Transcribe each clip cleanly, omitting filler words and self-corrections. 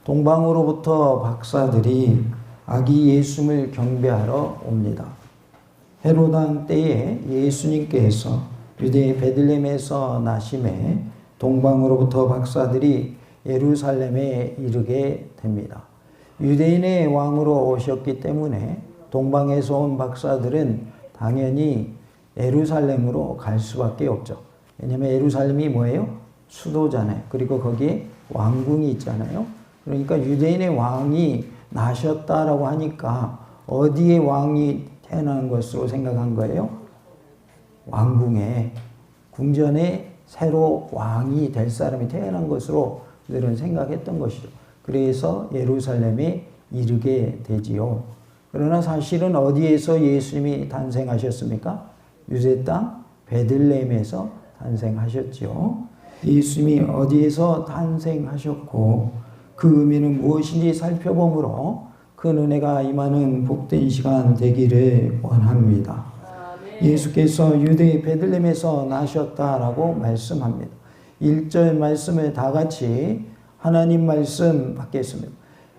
동방으로부터 박사들이 아기 예수를 경배하러 옵니다. 헤롯 왕 때에 예수님께서 유대 베들레헴에서 나심에 동방으로부터 박사들이 예루살렘에 이르게 됩니다. 유대인의 왕으로 오셨기 때문에 동방에서 온 박사들은 당연히 예루살렘으로 갈 수밖에 없죠. 왜냐하면 예루살렘이 뭐예요? 수도잖아요. 그리고 거기에 왕궁이 있잖아요. 그러니까 유대인의 왕이 나셨다라고 하니까 어디에 왕이 태어난 것으로 생각한 거예요? 왕궁에, 궁전에 새로 왕이 될 사람이 태어난 것으로 그들은 생각했던 것이죠. 그래서 예루살렘에 이르게 되지요. 그러나 사실은 어디에서 예수님이 탄생하셨습니까? 유대 땅 베들레헴에서 탄생하셨죠. 예수님이 어디에서 탄생하셨고 그 의미는 무엇인지 살펴보므로 그 은혜가 임하는 복된 시간 되기를 원합니다. 예수께서 유대 베들레헴에서 나셨다라고 말씀합니다. 1절 말씀을 다 같이 하나님 말씀 받겠습니다.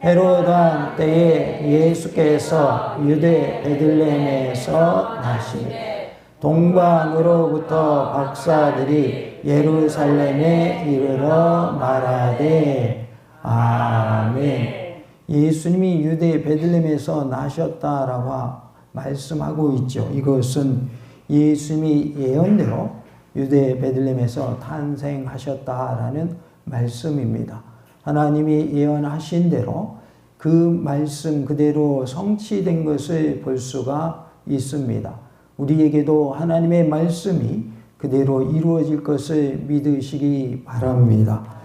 헤롯 왕 때에 예수께서 유대 베들레헴에서 나시매 동방으로부터 박사들이 예루살렘에 이르러 말하되 아멘. 예수님이 유대 베들레헴에서 나셨다라고 말씀하고 있죠. 이것은 예수님이 예언대로 유대 베들레헴에서 탄생하셨다라는 말씀입니다. 하나님이 예언하신 대로 그 말씀 그대로 성취된 것을 볼 수가 있습니다. 우리에게도 하나님의 말씀이 그대로 이루어질 것을 믿으시기 바랍니다.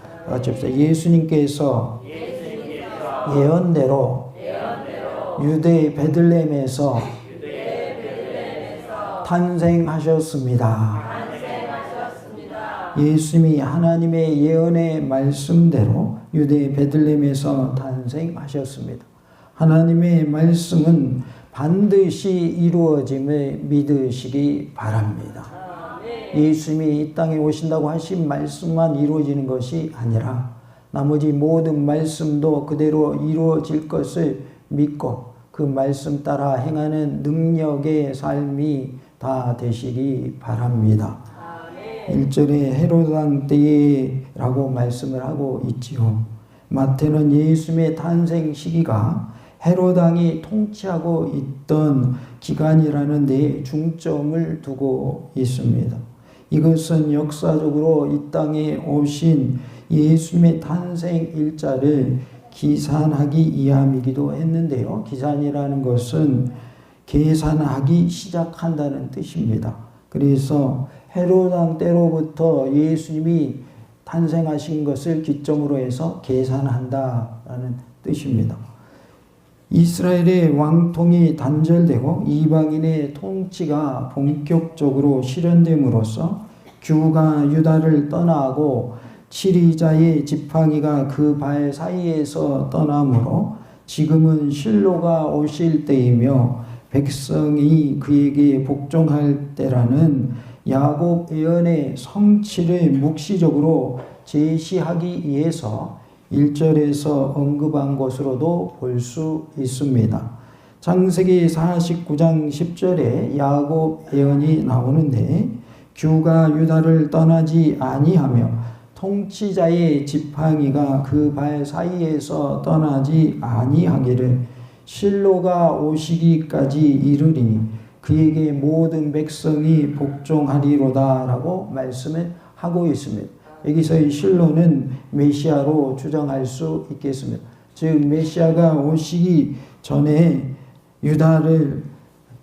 예수님께서 예언대로 유대 베들레헴에서 탄생하셨습니다. 예수님이 하나님의 예언의 말씀대로 유대 베들레헴에서 탄생하셨습니다. 하나님의 말씀은 반드시 이루어짐을 믿으시기 바랍니다. 예수님이 이 땅에 오신다고 하신 말씀만 이루어지는 것이 아니라 나머지 모든 말씀도 그대로 이루어질 것을 믿고 그 말씀 따라 행하는 능력의 삶이 다 되시기 바랍니다. 1절에 헤롯 왕 때라고 말씀을 하고 있지요. 마태는 예수님의 탄생 시기가 헤롯 왕이 통치하고 있던 기간이라는 데에 중점을 두고 있습니다. 이것은 역사적으로 이 땅에 오신 예수님의 탄생 일자를 기산하기 이함이기도 했는데요. 기산이라는 것은 계산하기 시작한다는 뜻입니다. 그래서 헤롯 왕 때로부터 예수님이 탄생하신 것을 기점으로 해서 계산한다라는 뜻입니다. 이스라엘의 왕통이 단절되고 이방인의 통치가 본격적으로 실현됨으로써 규가 유다를 떠나고 치리자의 지팡이가 그 발 사이에서 떠나므로 지금은 실로가 오실 때이며 백성이 그에게 복종할 때라는 야곱 예언의 성취를 묵시적으로 제시하기 위해서 1절에서 언급한 것으로도 볼 수 있습니다. 창세기 49장 10절에 야곱 예언이 나오는데 규가 유다를 떠나지 아니하며 통치자의 지팡이가 그 발 사이에서 떠나지 아니하기를 실로가 오시기까지 이르리니 그에게 모든 백성이 복종하리로다 라고 말씀을 하고 있습니다. 여기서의 실로는 메시아로 주장할 수 있겠습니다. 즉 메시아가 오시기 전에 유다를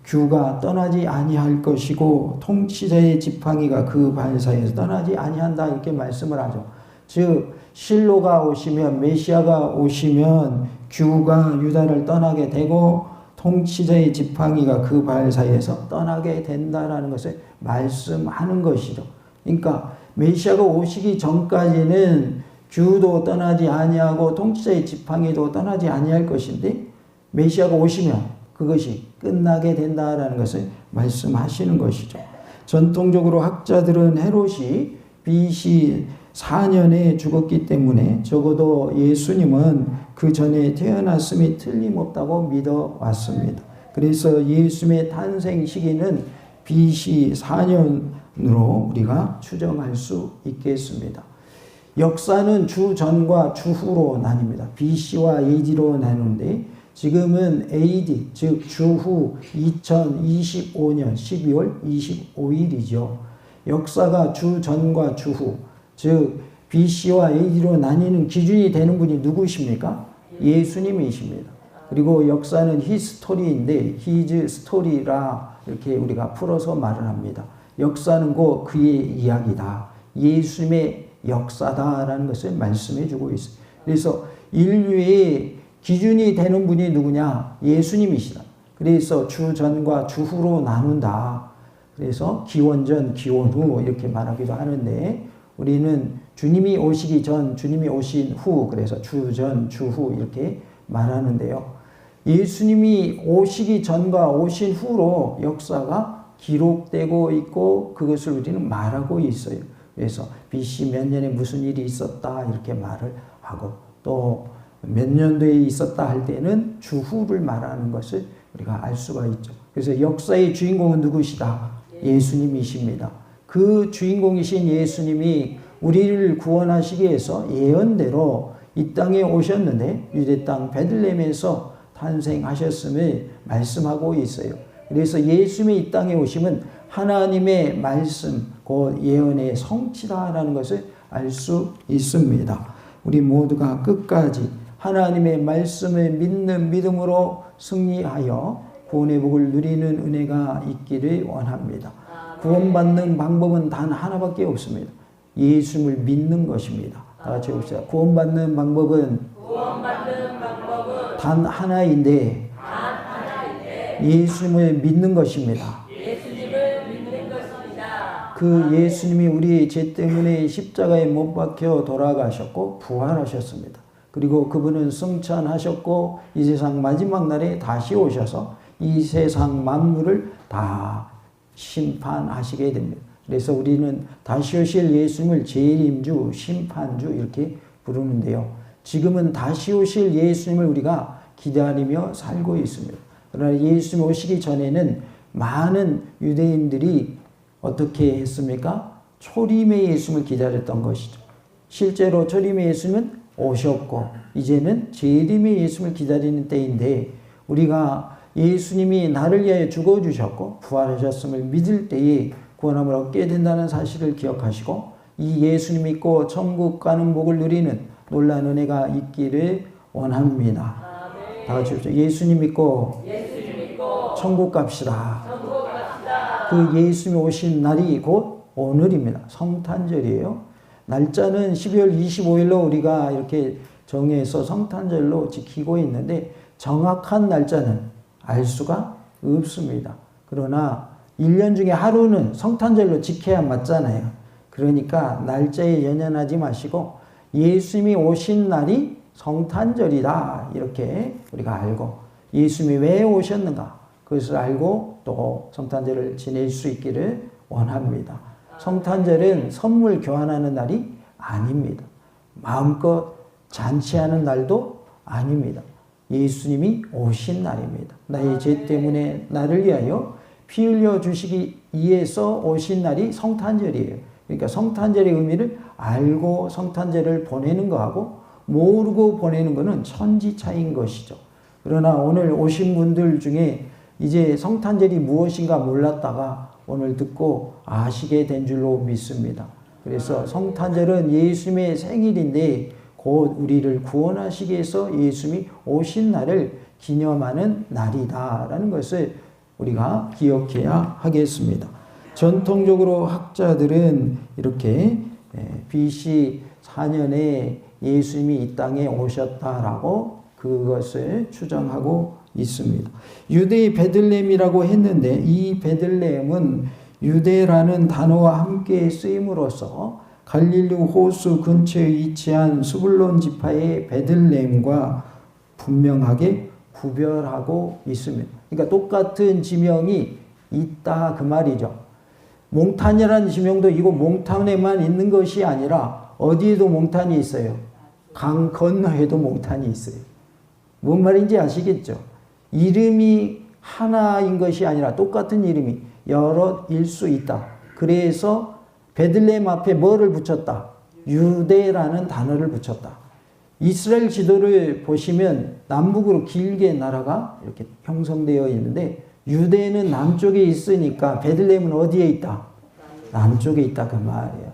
규가 떠나지 아니할 것이고 통치자의 지팡이가 그 발 사이에서 떠나지 아니한다 이렇게 말씀을 하죠. 즉 실로가 오시면 메시아가 오시면 규가 유다를 떠나게 되고 통치자의 지팡이가 그 발 사이에서 떠나게 된다라는 것을 말씀하는 것이죠. 그러니까 메시아가 오시기 전까지는 규도 떠나지 아니하고 통치자의 지팡이도 떠나지 아니할 것인데 메시아가 오시면 그것이 끝나게 된다라는 것을 말씀하시는 것이죠. 전통적으로 학자들은 헤롯이 BC 4년에 죽었기 때문에 적어도 예수님은 그 전에 태어났음이 틀림없다고 믿어왔습니다. 그래서 예수님의 탄생 시기는 BC 4년으로 우리가 추정할 수 있겠습니다. 역사는 주 전과 주 후로 나뉩니다. BC와 AD로 나누는데 지금은 AD, 즉 주후 2025년 12월 25일이죠. 역사가 주 전과 주 후, 즉 BC와 AD로 나뉘는 기준이 되는 분이 누구십니까? 예수님이십니다. 그리고 역사는 히스토리인데 히즈 스토리라 이렇게 우리가 풀어서 말을 합니다. 역사는 곧 그의 이야기다. 예수님의 역사다라는 것을 말씀해 주고 있어요. 그래서 인류의 기준이 되는 분이 누구냐? 예수님이시다. 그래서 주 전과 주 후로 나눈다. 그래서 기원 전, 기원 후 이렇게 말하기도 하는데 우리는 주님이 오시기 전, 주님이 오신 후, 그래서 주 전, 주 후 이렇게 말하는데요. 예수님이 오시기 전과 오신 후로 역사가 기록되고 있고 그것을 우리는 말하고 있어요. 그래서 BC 몇 년에 무슨 일이 있었다 이렇게 말을 하고 또 몇 년도에 있었다 할 때는 주후를 말하는 것을 우리가 알 수가 있죠. 그래서 역사의 주인공은 누구시다? 예수님이십니다. 그 주인공이신 예수님이 우리를 구원하시기 위해서 예언대로 이 땅에 오셨는데 유대 땅 베들레헴에서 탄생하셨음을 말씀하고 있어요. 그래서 예수님이 이 땅에 오심은 하나님의 말씀, 그 예언의 성취다라는 것을 알 수 있습니다. 우리 모두가 끝까지 하나님의 말씀을 믿는 믿음으로 승리하여 구원의 복을 누리는 은혜가 있기를 원합니다. 구원받는 방법은 단 하나밖에 없습니다. 예수님을 믿는 것입니다. 다 같이 봅시다. 구원받는 방법은 단 하나인데 예수님을 믿는 것입니다. 그 예수님이 우리 죄 때문에 십자가에 못 박혀 돌아가셨고 부활하셨습니다. 그리고 그분은 승천하셨고 이 세상 마지막 날에 다시 오셔서 이 세상 만물을 다 심판하시게 됩니다. 그래서 우리는 다시 오실 예수님을 재림주, 심판주 이렇게 부르는데요. 지금은 다시 오실 예수님을 우리가 기다리며 살고 있습니다. 그러나 예수님 오시기 전에는 많은 유대인들이 어떻게 했습니까? 초림의 예수님을 기다렸던 것이죠. 실제로 초림의 예수님은 오셨고 이제는 재림의 예수님을 기다리는 때인데 우리가 예수님이 나를 위하여 죽어주셨고 부활하셨음을 믿을 때에 구원함을 얻게 된다는 사실을 기억하시고 이 예수님 믿고 천국 가는 복을 누리는 놀라운 은혜가 있기를 원합니다. 다 같이 합시다. 예수님 믿고 천국 갑시다. 그 예수님이 오신 날이 곧 오늘입니다. 성탄절이에요. 날짜는 12월 25일로 우리가 이렇게 정해서 성탄절로 지키고 있는데 정확한 날짜는 알 수가 없습니다. 그러나 1년 중에 하루는 성탄절로 지켜야 맞잖아요. 그러니까 날짜에 연연하지 마시고 예수님이 오신 날이 성탄절이다 이렇게 우리가 알고 예수님이 왜 오셨는가 그것을 알고 또 성탄절을 지낼 수 있기를 원합니다. 성탄절은 선물 교환하는 날이 아닙니다. 마음껏 잔치하는 날도 아닙니다. 예수님이 오신 날입니다. 나의 죄 때문에 나를 위하여 피 흘려 주시기 위해서 오신 날이 성탄절이에요. 그러니까 성탄절의 의미를 알고 성탄절을 보내는 거하고 모르고 보내는 것은 천지 차이인 것이죠. 그러나 오늘 오신 분들 중에 이제 성탄절이 무엇인가 몰랐다가 오늘 듣고 아시게 된 줄로 믿습니다. 그래서 성탄절은 예수님의 생일인데 곧 우리를 구원하시기 위해서 예수님이 오신 날을 기념하는 날이다라는 것을 우리가 기억해야 하겠습니다. 전통적으로 학자들은 이렇게 BC 4년에 예수님이 이 땅에 오셨다라고 그것을 추정하고 있습니다. 유대의 베들레헴이라고 했는데 이 베들레헴은 유대라는 단어와 함께 쓰임으로써 갈릴리 호수 근처에 위치한 스불론 지파의 베들레헴과 분명하게 구별하고 있습니다. 그러니까 똑같은 지명이 있다 그 말이죠. 몽탄이라는 지명도 이곳 몽탄에만 있는 것이 아니라 어디에도 몽탄이 있어요. 강 건너에도 몽탄이 있어요. 뭔 말인지 아시겠죠? 이름이 하나인 것이 아니라 똑같은 이름이 여럿일 수 있다. 그래서 베들레헴 앞에 뭐를 붙였다? 유대라는 단어를 붙였다. 이스라엘 지도를 보시면 남북으로 길게 나라가 이렇게 형성되어 있는데 유대는 남쪽에 있으니까 베들레헴은 어디에 있다? 남쪽에 있다 그 말이에요.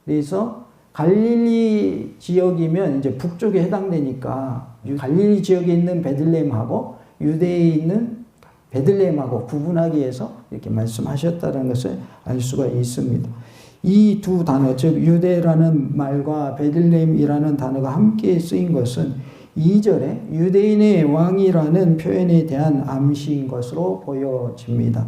그래서 갈릴리 지역이면 이제 북쪽에 해당되니까 갈릴리 지역에 있는 베들레헴하고 유대에 있는 베들레헴하고 구분하기 위해서 이렇게 말씀하셨다는 것을 알 수가 있습니다. 이 두 단어, 즉 유대라는 말과 베들레헴이라는 단어가 함께 쓰인 것은 2절에 유대인의 왕이라는 표현에 대한 암시인 것으로 보여집니다.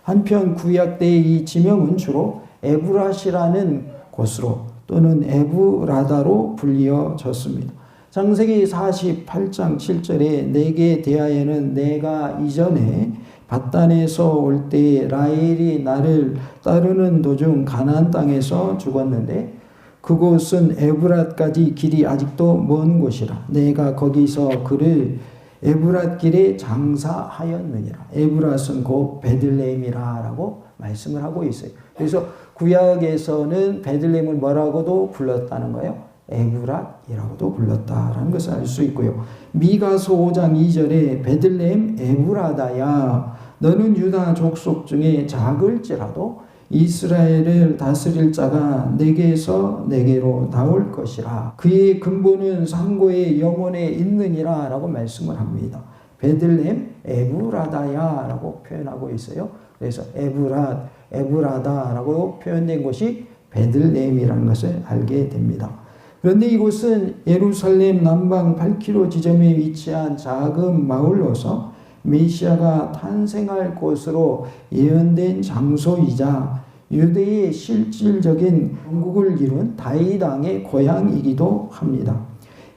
한편 구약 때의 이 지명은 주로 에브라시라는 곳으로 또는 에브라다로 불리어졌습니다. 창세기 48장 7절에 내게 대하여는 내가 이전에 밧단에서 올 때에 라헬이 나를 따르는 도중 가나안 땅에서 죽었는데 그곳은 에브랏까지 길이 아직도 먼 곳이라 내가 거기서 그를 에브랏 길에 장사하였느니라. 에브랏은 곧 베들레헴이라 라고 말씀을 하고 있어요. 그래서 구약에서는 베들레헴을 뭐라고도 불렀다는 거예요. 에브랏이라고도 불렀다라는 것을 알 수 있고요. 미가서 5장 2절에 베들레헴 에브라다야 너는 유다 족속 중에 작을지라도 이스라엘을 다스릴 자가 내게서 내게로 나올 것이라. 그의 근본은 상고의 영혼에 있느니라 라고 말씀을 합니다. 베들레헴 에브라다야 라고 표현하고 있어요. 그래서 에브랏, 에브라다 라고 표현된 곳이 베들레헴이라는 것을 알게 됩니다. 그런데 이곳은 예루살렘 남방 8km 지점에 위치한 작은 마을로서 메시아가 탄생할 곳으로 예언된 장소이자 유대의 실질적인 왕국을 이룬 다윗 왕의 고향이기도 합니다.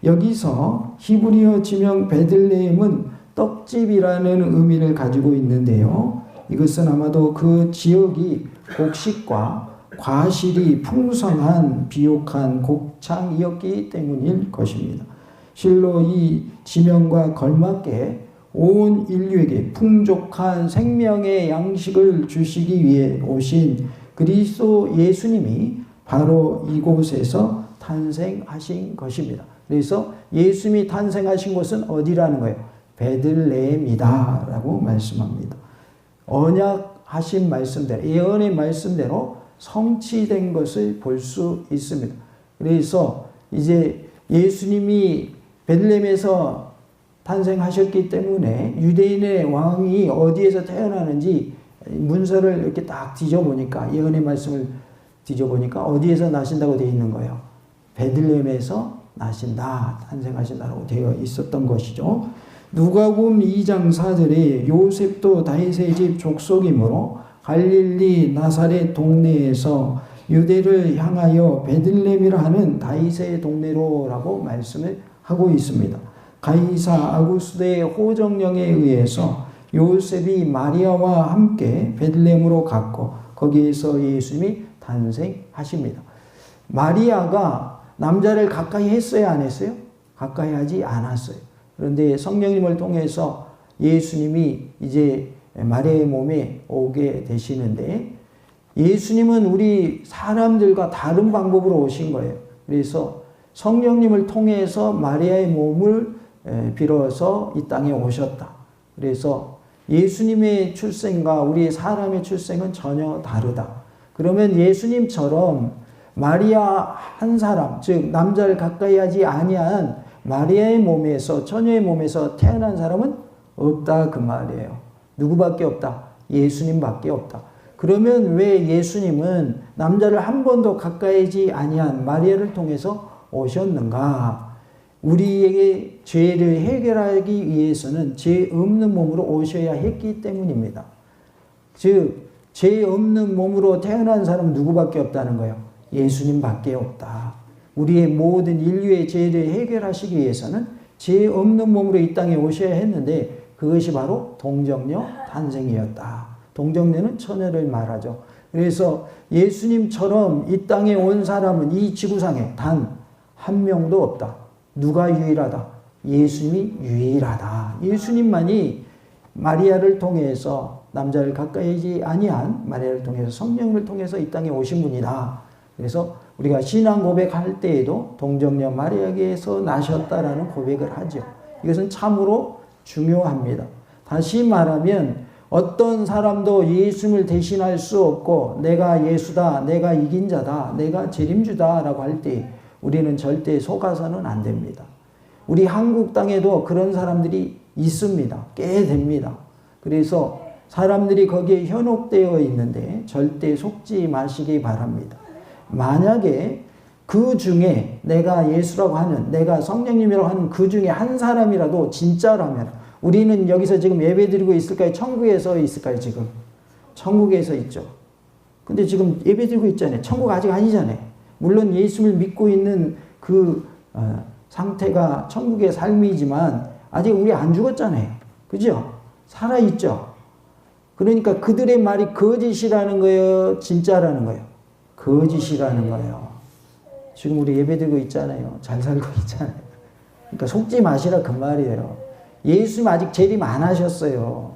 여기서 히브리어 지명 베들레헴은 떡집이라는 의미를 가지고 있는데요. 이것은 아마도 그 지역이 곡식과 과실이 풍성한 비옥한 곡창이었기 때문일 것입니다. 실로 이 지명과 걸맞게 온 인류에게 풍족한 생명의 양식을 주시기 위해 오신 그리스도 예수님이 바로 이곳에서 탄생하신 것입니다. 그래서 예수님이 탄생하신 곳은 어디라는 거예요? 베들레헴이다 라고 말씀합니다. 언약하신 말씀대로, 예언의 말씀대로 성취된 것을 볼 수 있습니다. 그래서 이제 예수님이 베들레헴에서 탄생하셨기 때문에 유대인의 왕이 어디에서 태어나는지 문서를 이렇게 딱 뒤져보니까 예언의 말씀을 뒤져보니까 어디에서 나신다고 되어 있는 거예요. 베들레헴에서 나신다, 탄생하신다라고 되어 있었던 것이죠. 누가복음 2장 4절에 요셉도 다윗의 집 족속이므로 갈릴리 나사렛 동네에서 유대를 향하여 베들레헴이라 하는 다윗의 동네로라고 말씀을 하고 있습니다. 가이사 아구스도의 호정령에 의해서 요셉이 마리아와 함께 베들레헴으로 갔고 거기에서 예수님이 탄생하십니다. 마리아가 남자를 가까이 했어요, 안 했어요? 가까이 하지 않았어요. 그런데 성령님을 통해서 예수님이 이제 마리아의 몸에 오게 되시는데 예수님은 우리 사람들과 다른 방법으로 오신 거예요. 그래서 성령님을 통해서 마리아의 몸을 빌어서 이 땅에 오셨다. 그래서 예수님의 출생과 우리 사람의 출생은 전혀 다르다. 그러면 예수님처럼 마리아 한 사람, 즉 남자를 가까이 하지 아니한 마리아의 몸에서, 처녀의 몸에서 태어난 사람은 없다 그 말이에요. 누구밖에 없다? 예수님밖에 없다. 그러면 왜 예수님은 남자를 한 번도 가까이 하지 아니한 마리아를 통해서 오셨는가? 우리에게 죄를 해결하기 위해서는 죄 없는 몸으로 오셔야 했기 때문입니다. 즉, 죄 없는 몸으로 태어난 사람은 누구밖에 없다는 거예요. 예수님밖에 없다. 우리의 모든 인류의 죄를 해결하시기 위해서는 죄 없는 몸으로 이 땅에 오셔야 했는데 그것이 바로 동정녀 탄생이었다. 동정녀는 처녀를 말하죠. 그래서 예수님처럼 이 땅에 온 사람은 이 지구상에 단 한 명도 없다. 누가 유일하다? 예수님이 유일하다. 예수님만이 마리아를 통해서 남자를 가까이 하지 아니한 마리아를 통해서 성령을 통해서 이 땅에 오신 분이다. 그래서 우리가 신앙 고백할 때에도 동정녀 마리아에게서 나셨다라는 고백을 하죠. 이것은 참으로 중요합니다. 다시 말하면 어떤 사람도 예수님을 대신할 수 없고 내가 예수다, 내가 이긴 자다, 내가 재림주다 라고 할 때 우리는 절대 속아서는 안 됩니다. 우리 한국 땅에도 그런 사람들이 있습니다. 꽤 됩니다. 그래서 사람들이 거기에 현혹되어 있는데 절대 속지 마시기 바랍니다. 만약에 그 중에 내가 예수라고 하는, 내가 성령님이라고 하는 그 중에 한 사람이라도 진짜라면 우리는 여기서 지금 예배드리고 있을까요? 천국에서 있을까요? 지금 천국에서 있죠. 근데 지금 예배드리고 있잖아요. 천국 아직 아니잖아요. 물론 예수를 믿고 있는 그 상태가 천국의 삶이지만 아직 우리 안 죽었잖아요. 그죠? 살아있죠. 그러니까 그들의 말이 거짓이라는 거예요? 진짜라는 거예요? 거짓이라는 거예요. 지금 우리 예배드리고 있잖아요. 잘 살고 있잖아요. 그러니까 속지 마시라 그 말이에요. 예수님 아직 재림 안 하셨어요.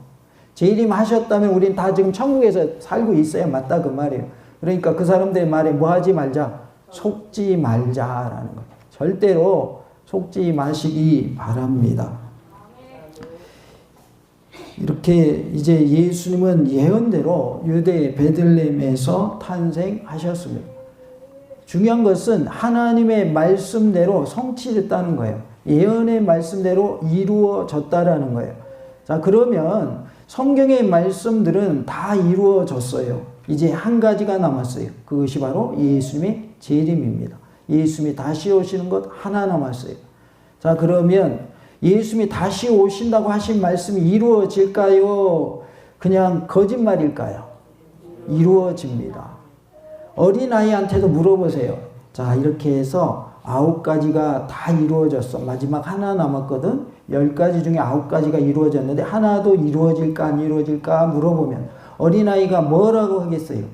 재림 하셨다면 우린 다 지금 천국에서 살고 있어야 맞다 그 말이에요. 그러니까 그 사람들의 말에 뭐 하지 말자? 속지 말자라는 거예요. 절대로 속지 마시기 바랍니다. 이렇게 이제 예수님은 예언대로 유대 베들레헴에서 탄생하셨습니다. 중요한 것은 하나님의 말씀대로 성취됐다는 거예요. 예언의 말씀대로 이루어졌다라는 거예요. 자, 그러면 성경의 말씀들은 다 이루어졌어요. 이제 한 가지가 남았어요. 그것이 바로 예수님의 재림입니다. 예수님이 다시 오시는 것 하나 남았어요. 자, 그러면 예수님이 다시 오신다고 하신 말씀이 이루어질까요? 그냥 거짓말일까요? 이루어집니다. 어린아이한테도 물어보세요. 자, 이렇게 해서 9가지가 다 이루어졌어. 마지막 하나 남았거든. 10가지 중에 9가지가 이루어졌는데 하나도 이루어질까 안 이루어질까 물어보면 어린아이가 뭐라고 하겠어요?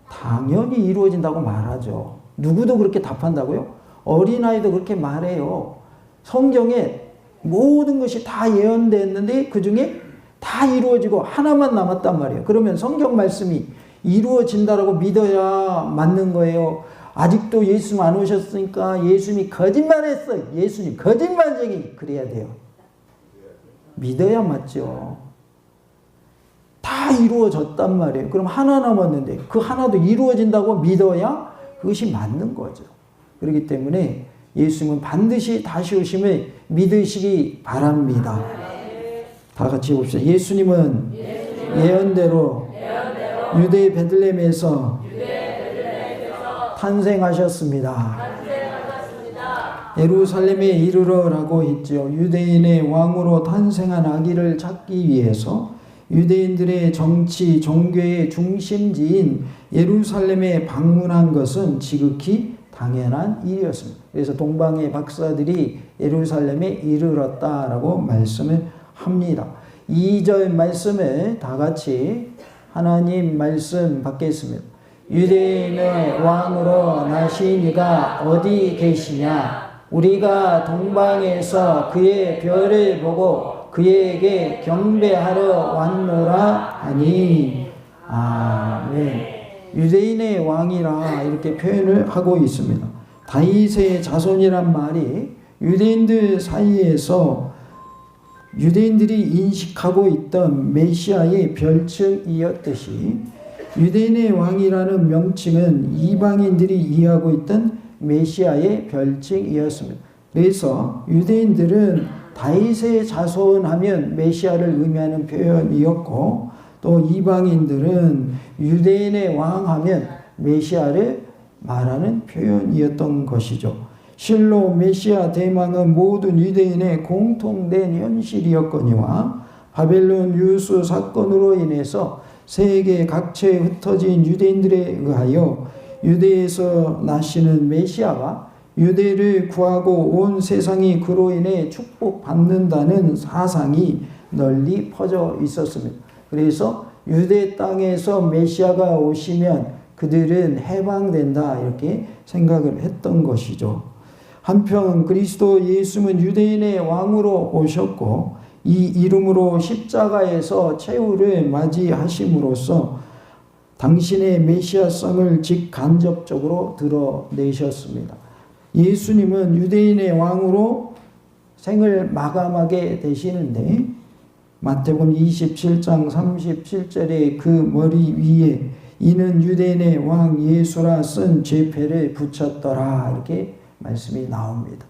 당연히 이루어진다고 말하죠. 누구도 그렇게 답한다고요? 어린아이도 그렇게 말해요. 성경에 모든 것이 다 예언됐는데 그 중에 다 이루어지고 하나만 남았단 말이에요. 그러면 성경 말씀이 이루어진다라고 믿어야 맞는 거예요. 아직도 예수님 안 오셨으니까 예수님이 거짓말했어요. 예수님 거짓말쟁이 그래야 돼요. 믿어야 맞죠. 다 이루어졌단 말이에요. 그럼 하나 남았는데 그 하나도 이루어진다고 믿어야 그것이 맞는 거죠. 그렇기 때문에 예수님은 반드시 다시 오심을 믿으시기 바랍니다. 다 같이 봅시다. 예수님은 예언대로 유대 베들레헴에서 탄생하셨습니다. 예루살렘에 이르러라고 했죠. 유대인의 왕으로 탄생한 아기를 찾기 위해서 유대인들의 정치, 종교의 중심지인 예루살렘에 방문한 것은 지극히 당연한 일이었습니다. 그래서 동방의 박사들이 예루살렘에 이르렀다라고 말씀을 합니다. 2절 말씀을 다 같이 하나님 말씀 받겠습니다. 유대인의 왕으로 나신 이가 어디 계시냐? 우리가 동방에서 그의 별을 보고 그에게 경배하러 왔노라 하니. 아멘. 유대인의 왕이라 이렇게 표현을 하고 있습니다. 다윗의 자손이란 말이 유대인들 사이에서 유대인들이 인식하고 있던 메시아의 별칭이었듯이 유대인의 왕이라는 명칭은 이방인들이 이해하고 있던 메시아의 별칭이었습니다. 그래서 유대인들은 다윗의 자손하면 메시아를 의미하는 표현이었고 또 이방인들은 유대인의 왕하면 메시아를 말하는 표현이었던 것이죠. 실로 메시아 대망은 모든 유대인의 공통된 현실이었거니와 바벨론 유수 사건으로 인해서 세계 각처에 흩어진 유대인들에 의하여 유대에서 나시는 메시아가 유대를 구하고 온 세상이 그로 인해 축복받는다는 사상이 널리 퍼져 있었습니다. 그래서 유대 땅에서 메시아가 오시면 그들은 해방된다 이렇게 생각을 했던 것이죠. 한편 그리스도 예수는 유대인의 왕으로 오셨고 이 이름으로 십자가에서 최후를 맞이하심으로써 당신의 메시아성을 직간접적으로 드러내셨습니다. 예수님은 유대인의 왕으로 생을 마감하게 되시는데 마태복음 27장 37절에 그 머리 위에 이는 유대인의 왕 예수라 쓴 죄패를 붙였더라 이렇게 말씀이 나옵니다.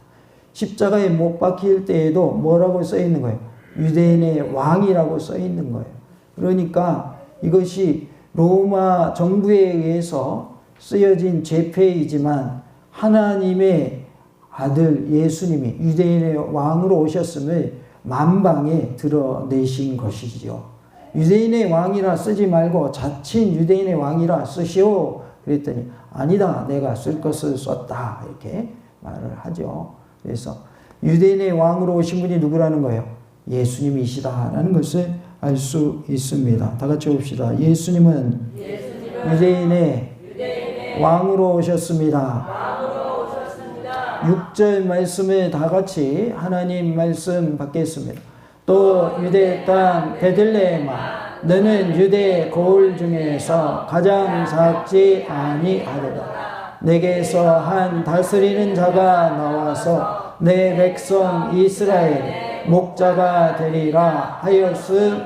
십자가에 못 박힐 때에도 뭐라고 써 있는 거예요? 유대인의 왕이라고 써 있는 거예요. 그러니까 이것이 로마 정부에 의해서 쓰여진 죄패이지만 하나님의 아들 예수님이 유대인의 왕으로 오셨음을 만방에 드러내신 것이지요. 유대인의 왕이라 쓰지 말고 자칭 유대인의 왕이라 쓰시오. 그랬더니 아니다, 내가 쓸 것을 썼다 이렇게 말을 하죠. 그래서 유대인의 왕으로 오신 분이 누구라는 거예요? 예수님이시다라는 것을 알 수 있습니다. 다 같이 봅시다. 예수님은 유대인의 왕으로 오셨습니다. 6절 말씀을 다 같이 하나님 말씀 받겠습니다. 또 유대 땅 베들레헴아 너는 유대 고을 중에서 가장 작지 아니하리라. 내게서 한 다스리는 자가 나와서 내 백성 이스라엘 목자가 되리라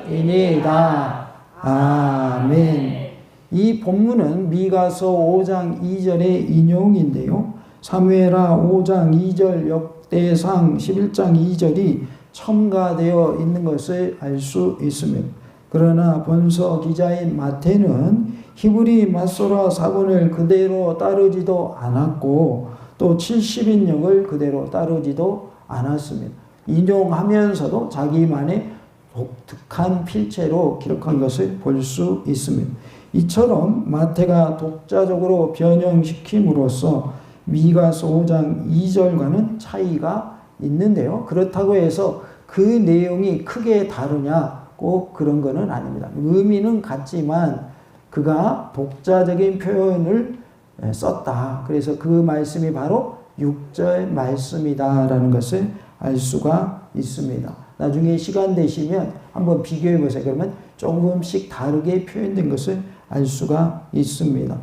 하였음이니이다. 아멘. 이 본문은 미가서 5장 2절의 인용인데요. 사무엘하 5장 2절 역대상 11장 2절이 첨가되어 있는 것을 알 수 있습니다. 그러나 본서 기자인 마태는 히브리 마소라 사본을 그대로 따르지도 않았고 또 70인역을 그대로 따르지도 않았습니다. 인용하면서도 자기만의 독특한 필체로 기록한 것을 볼 수 있습니다. 이처럼 마태가 독자적으로 변형시킴으로써 미가서 5장 2절과는 차이가 있는데요. 그렇다고 해서 그 내용이 크게 다르냐 꼭 그런 것은 아닙니다. 의미는 같지만 그가 독자적인 표현을 썼다. 그래서 그 말씀이 바로 6절 말씀이다라는 것을 알 수가 있습니다. 나중에 시간 되시면 한번 비교해 보세요. 그러면 조금씩 다르게 표현된 것을 알 수가 있습니다.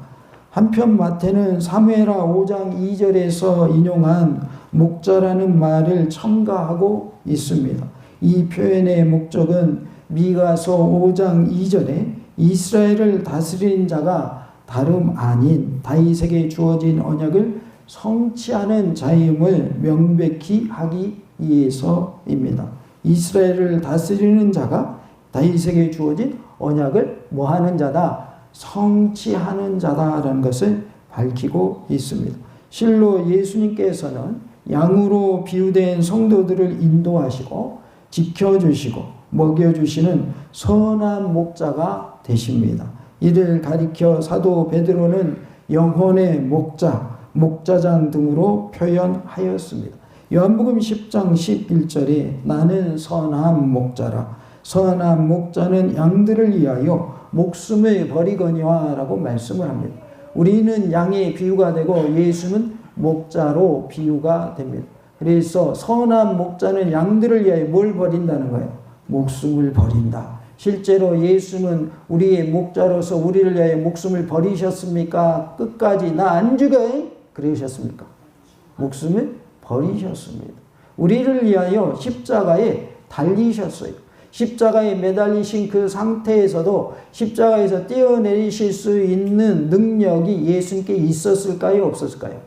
한편 마태는 사무엘하 5장 2절에서 인용한 목자라는 말을 첨가하고 있습니다. 이 표현의 목적은 미가서 5장 2절에 이스라엘을 다스리는 자가 다름 아닌 다윗에게 주어진 언약을 성취하는 자임을 명백히 하기 위해서입니다. 이스라엘을 다스리는 자가 다윗에게 주어진 언약을 뭐하는 자다? 성취하는 자다라는 것을 밝히고 있습니다. 실로 예수님께서는 양으로 비유된 성도들을 인도하시고 지켜주시고 먹여주시는 선한 목자가 되십니다. 이를 가리켜 사도 베드로는 영혼의 목자, 목자장 등으로 표현하였습니다. 요한복음 10장 11절에 나는 선한 목자라. 선한 목자는 양들을 위하여 목숨을 버리거니와 라고 말씀을 합니다. 우리는 양의 비유가 되고 예수는 목자로 비유가 됩니다. 그래서 선한 목자는 양들을 위하여 뭘 버린다는 거예요? 목숨을 버린다. 실제로 예수는 우리의 목자로서 우리를 위하여 목숨을 버리셨습니까? 끝까지 나 안 죽어 그러셨습니까? 목숨을 버리셨습니다. 우리를 위하여 십자가에 달리셨어요. 십자가에 매달리신 그 상태에서도 십자가에서 뛰어내리실 수 있는 능력이 예수님께 있었을까요? 없었을까요?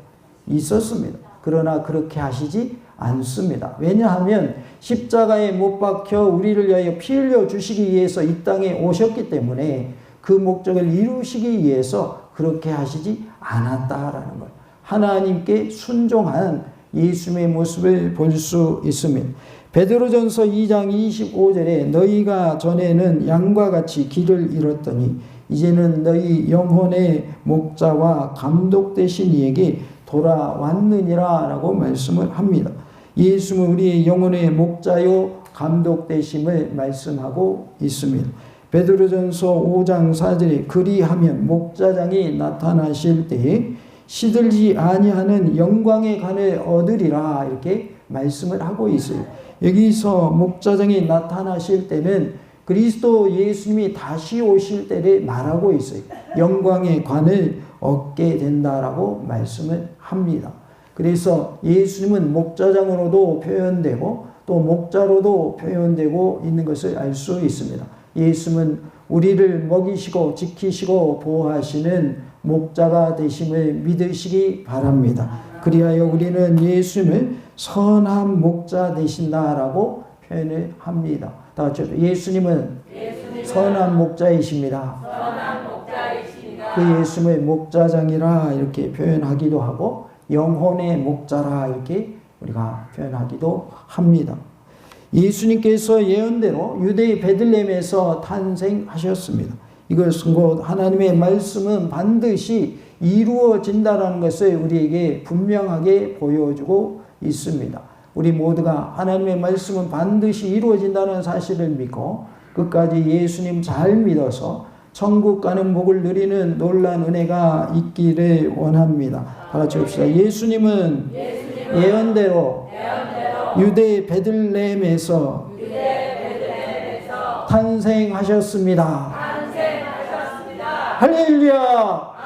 있었습니다. 그러나 그렇게 하시지 않습니다. 왜냐하면 십자가에 못 박혀 우리를 위하여 피 흘려 주시기 위해서 이 땅에 오셨기 때문에 그 목적을 이루시기 위해서 그렇게 하시지 않았다라는 거예요. 하나님께 순종한 예수님의 모습을 볼 수 있습니다. 베드로전서 2장 25절에 너희가 전에는 양과 같이 길을 잃었더니 이제는 너희 영혼의 목자와 감독 되신 이에게 돌아왔느니라 라고 말씀을 합니다. 예수는 우리의 영혼의 목자요 감독 되심을 말씀하고 있습니다. 베드로전서 5장 4절에 그리하면 목자장이 나타나실 때에 시들지 아니하는 영광의 간을 얻으리라 이렇게 말씀을 하고 있어요. 여기서 목자장이 나타나실 때는 그리스도 예수님이 다시 오실 때를 말하고 있어요. 영광의 관을 얻게 된다라고 말씀을 합니다. 그래서 예수님은 목자장으로도 표현되고 또 목자로도 표현되고 있는 것을 알 수 있습니다. 예수님은 우리를 먹이시고 지키시고 보호하시는 목자가 되심을 믿으시기 바랍니다. 그리하여 우리는 예수님을 선한 목자 되신다라고 표현을 합니다. 다 같이 예수님은 선한 목자이십니다. 그 예수님을 목자장이라 이렇게 표현하기도 하고 영혼의 목자라 이렇게 우리가 표현하기도 합니다. 예수님께서 예언대로 유대의 베들레헴에서 탄생하셨습니다. 이것은 곧 하나님의 말씀은 반드시 이루어진다라는 것을 우리에게 분명하게 보여주고 있습니다. 우리 모두가 하나님의 말씀은 반드시 이루어진다는 사실을 믿고 끝까지 예수님 잘 믿어서 천국 가는 복을 누리는 놀라운 은혜가 있기를 원합니다. 다 같이 합시다. 예수님은 예언대로 유대 베들레헴에서 탄생하셨습니다. 할렐루야!